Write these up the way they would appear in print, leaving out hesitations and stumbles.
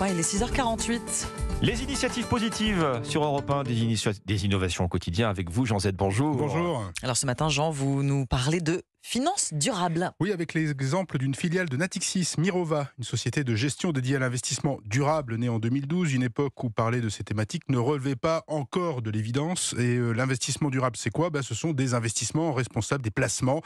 1, il est 6h48. Les initiatives positives sur Europe 1, des innovations au quotidien avec vous, Jean Z. Bonjour. Bonjour. Alors ce matin, Jean, vous nous parlez de finances durables. Oui, avec l'exemple d'une filiale de Natixis, Mirova, une société de gestion dédiée à l'investissement durable née en 2012, une époque où parler de ces thématiques ne relevait pas encore de l'évidence. Et l'investissement durable, c'est quoi ? Ce sont des investissements responsables, des placements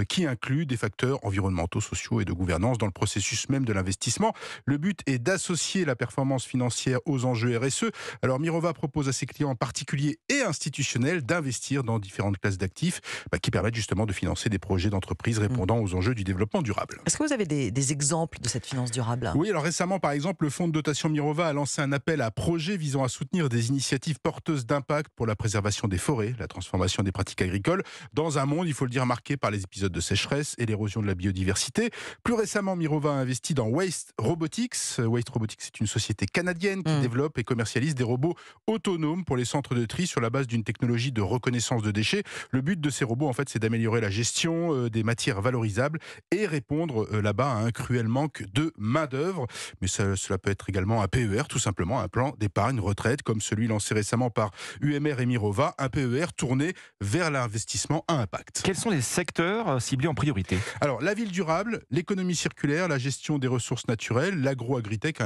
qui incluent des facteurs environnementaux, sociaux et de gouvernance dans le processus même de l'investissement. Le but est d'associer la performance financière aux enjeux RSE. Alors Mirova propose à ses clients particuliers et institutionnels d'investir dans différentes classes d'actifs qui permettent justement de financer des projets d'entreprises répondant aux enjeux du développement durable. Est-ce que vous avez des exemples de cette finance durable ? Oui, alors récemment, par exemple, le fonds de dotation Mirova a lancé un appel à projets visant à soutenir des initiatives porteuses d'impact pour la préservation des forêts, la transformation des pratiques agricoles, dans un monde, il faut le dire, marqué par les épisodes de sécheresse et l'érosion de la biodiversité. Plus récemment, Mirova a investi dans Waste Robotics. Waste Robotics, c'est une société canadienne qui développe et commercialise des robots autonomes pour les centres de tri sur la base d'une technologie de reconnaissance de déchets. Le but de ces robots, en fait, c'est d'améliorer la gestion des matières valorisables et répondre là-bas à un cruel manque de main-d'œuvre. Mais cela peut être également un PER, tout simplement un plan d'épargne retraite, comme celui lancé récemment par UMR et Mirova, un PER tourné vers l'investissement à impact. Quels sont les secteurs ciblés en priorité ? Alors, la ville durable, l'économie circulaire, la gestion des ressources naturelles, l'agro-agritech,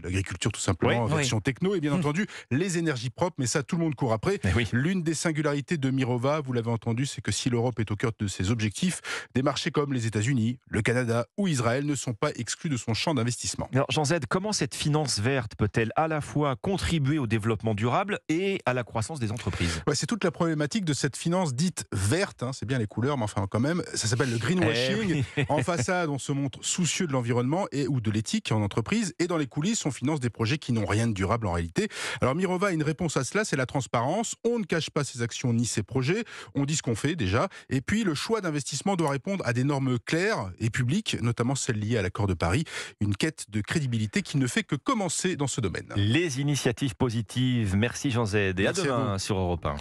l'agriculture tout simplement, Oui, version techno, et bien entendu, les énergies propres, mais ça, tout le monde court après. Oui. L'une des singularités de Mirova, vous l'avez entendu, c'est que si l'Europe est au cœur de ses objectifs, des marchés comme les États-Unis, le Canada ou Israël ne sont pas exclus de son champ d'investissement. Alors, Jean Z, comment cette finance verte peut-elle à la fois contribuer au développement durable et à la croissance des entreprises ? C'est toute la problématique de cette finance dite verte, c'est bien les couleurs, mais enfin quand même, ça s'appelle le greenwashing. En façade, on se montre soucieux de l'environnement ou de l'éthique en entreprise, et dans les coulisses, on finance des projets qui n'ont rien de durable en réalité. Alors Mirova a une réponse à cela, c'est la transparence. On ne cache pas ses actions ni ses projets, on dit ce qu'on fait déjà, et puis le choix d'investissement doit répondre à des normes claires et publiques, notamment celles liées à l'accord de Paris, une quête de crédibilité qui ne fait que commencer dans ce domaine. Les initiatives positives. Merci Jean Z. Et Merci à demain vous. sur Europe 1.